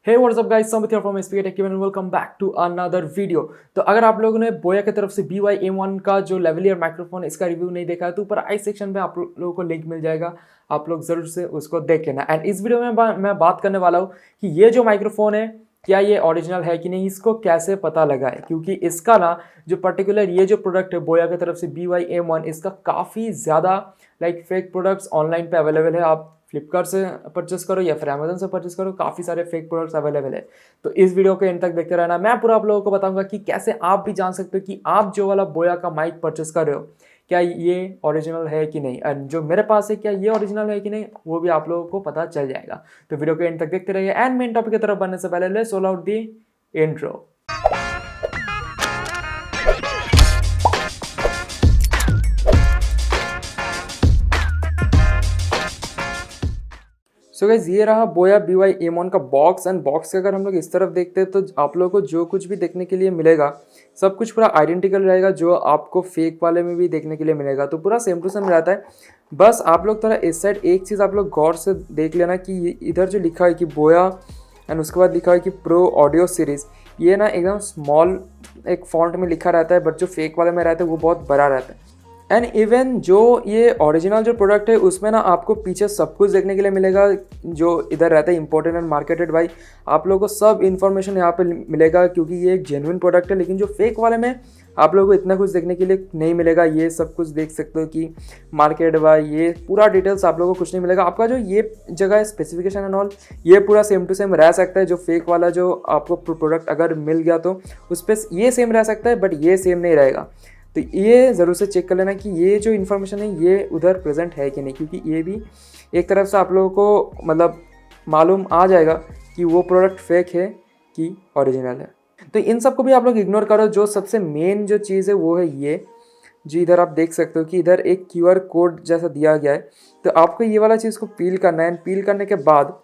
Hey what's up guys, Samit here from tech and welcome back to another video. तो अगर आप लोगों ने बोया की तरफ से BOYA-M1 का जो लेवलियर माइक्रोफोन इसका रिव्यू नहीं देखा है तो ऊपर आई सेक्शन में आप लोगों को लिंक मिल जाएगा, आप लोग जरूर से उसको देख लेना। एंड इस वीडियो में मैं बात करने वाला हूँ कि ये जो माइक्रोफोन है क्या ये ओरिजिनल है कि नहीं, इसको कैसे पता लगाए। क्योंकि इसका ना जो पर्टिकुलर ये जो प्रोडक्ट है बोया की तरफ से BOYA-M1, इसका काफ़ी ज़्यादा फेक प्रोडक्ट्स ऑनलाइन पे अवेलेबल है। आप फ्लिपकार्ट से परचेस करो या फिर अमेजन से परचेस करो, काफ़ी सारे फेक प्रोडक्ट्स अवेलेबल है। तो इस वीडियो को एंड तक देखते रहना। मैं पूरा आप लोगों को बताऊंगा कि कैसे आप भी जान सकते हो कि आप जो वाला बोया का माइक परचेस कर रहे हो क्या ये ओरिजिनल है कि नहीं, एंड जो मेरे पास है क्या ये ओरिजिनल है कि नहीं, वो भी आप लोगों को पता चल जाएगा। तो वीडियो को एंड तक देखते रहिए। एंड मेन टॉपिक की तरफ बढ़ने से पहले let's roll out the intro. So guys, ये रहा बोया BOYA-M1 का बॉक्स। एंड बॉक्स के अगर हम लोग इस तरफ देखते हैं तो आप लोगों को जो कुछ भी देखने के लिए मिलेगा सब कुछ पूरा आइडेंटिकल रहेगा जो आपको फेक वाले में भी देखने के लिए मिलेगा। तो पूरा सेम टू सेम रहता है। बस आप लोग थोड़ा इस साइड एक चीज़ आप लोग गौर से देख लेना कि इधर जो लिखा है कि बोया एंड उसके बाद लिखा है कि प्रो ऑडियो सीरीज़, ये ना एकदम स्मॉल एक फॉन्ट में लिखा रहता है, बट जो फेक वाले में रहता है वो बहुत बड़ा रहता है। एंड इवन जो ये ओरिजिनल जो प्रोडक्ट है उसमें ना आपको पीछे सब कुछ देखने के लिए मिलेगा जो इधर रहता है इम्पोर्टेंट एंड मार्केटेड बाई, आप लोगों को सब इन्फॉर्मेशन यहाँ पे मिलेगा क्योंकि ये एक जेन्युइन प्रोडक्ट है। लेकिन जो फेक वाले में आप लोगों को इतना कुछ देखने के लिए नहीं मिलेगा। ये सब कुछ देख सकते हो कि मार्केट बाई, ये पूरा डिटेल्स आप लोगों को कुछ नहीं मिलेगा। आपका जो ये जगह है स्पेसिफिकेशन एंड ऑल, ये पूरा सेम टू सेम रह सकता है। जो फेक वाला जो आपको प्रोडक्ट अगर मिल गया तो उस पर ये सेम रह सकता है, बट ये सेम नहीं रहेगा। तो ये ज़रूर से चेक कर लेना कि ये जो इन्फॉर्मेशन है ये उधर प्रेजेंट है कि नहीं, क्योंकि ये भी एक तरफ से आप लोगों को मतलब मालूम आ जाएगा कि वो प्रोडक्ट फेक है कि ओरिजिनल है। तो इन सब को भी आप लोग इग्नोर करो। जो सबसे मेन जो चीज़ है वो है ये जो इधर आप देख सकते हो कि इधर एक QR कोड जैसा दिया गया है। तो आपको ये वाला चीज़ को पील करना है। पील करने के बाद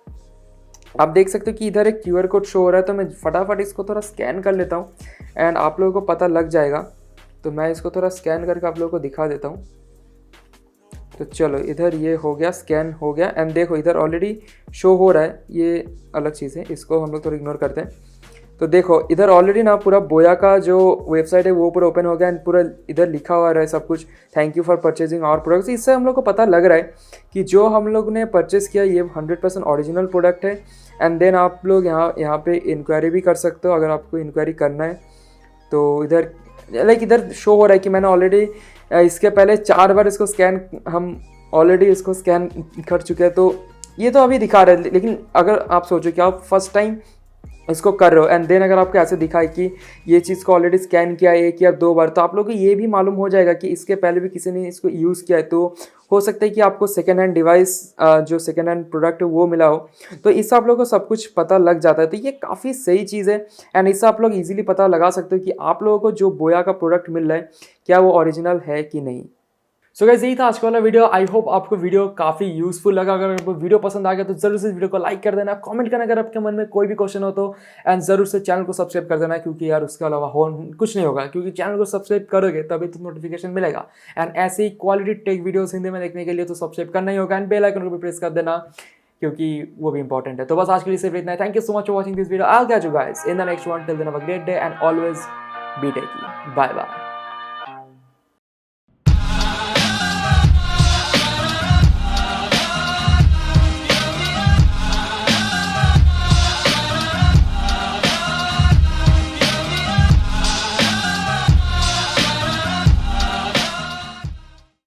आप देख सकते हो कि इधर एक QR कोड शो हो रहा है। तो मैं फटाफट इसको थोड़ा स्कैन कर लेता हूँ एंड आप लोगों को पता लग जाएगा। तो मैं इसको थोड़ा स्कैन करके आप लोगों को दिखा देता हूँ। तो चलो, इधर ये हो गया, स्कैन हो गया। एंड देखो इधर ऑलरेडी शो हो रहा है, ये अलग चीज़ है, इसको हम लोग थोड़ा इग्नोर करते हैं। तो देखो इधर ऑलरेडी ना पूरा बोया का जो वेबसाइट है वो पूरा ओपन हो गया एंड पूरा इधर लिखा हुआ है सब कुछ, thank you for purchasing our products. इससे हम लोग को पता लग रहा है कि जो हम लोग ने परचेस किया ये 100% ओरिजिनल प्रोडक्ट है। एंड देन आप लोग यहाँ पे इंक्वायरी भी कर सकते हो अगर आपको इंक्वायरी करना है। तो इधर इधर शो हो रहा है कि मैंने ऑलरेडी इसके पहले 4 बार इसको स्कैन, हम ऑलरेडी इसको स्कैन कर चुके हैं। तो ये तो अभी दिखा रहा है, लेकिन अगर आप सोचो कि आप फर्स्ट टाइम इसको कर रहे हो एंड देन अगर आपको ऐसे दिखाए कि ये चीज़ को ऑलरेडी स्कैन किया है 1 या 2 बार, तो आप लोगों को ये भी मालूम हो जाएगा कि इसके पहले भी किसी ने इसको यूज़ किया है। तो हो सकता है कि आपको सेकेंड हैंड डिवाइस जो सेकेंड हैंड प्रोडक्ट है वो मिला हो। तो इससे आप लोगों को सब कुछ पता लग जाता है। तो ये काफ़ी सही चीज़ है एंड इससे आप लोग ईजिली पता लगा सकते हो कि आप लोगों को जो बोया का प्रोडक्ट मिल रहा है क्या वो ओरिजिनल है कि नहीं। सो गाइस, यही था आज का वाला वीडियो। आई होप आपको वीडियो काफ़ी यूजफुल लगा। अगर आपको वीडियो पसंद आ गया तो जरूर से वीडियो को लाइक कर देना, कमेंट करना अगर आपके मन में कोई भी क्वेश्चन हो तो, एंड जरूर से चैनल को सब्सक्राइब कर देना क्योंकि यार उसके अलावा हो कुछ नहीं होगा। क्योंकि चैनल को सब्सक्राइब करोगे तभी तो नोटिफिकेशन मिलेगा। एंड ऐसे ही क्वालिटी टेक वीडियोस हिंदी में देखने के लिए तो सब्सक्राइब करना ही होगा एंड बेल आइकन को भी प्रेस कर देना क्योंकि वो भी इंपॉर्टेंट है। तो बस आज के लिए सिर्फ इतना है। Thank you so much for watching this video. I will catch you guys in the next one. Till then have a great day and always be techy. Bye bye.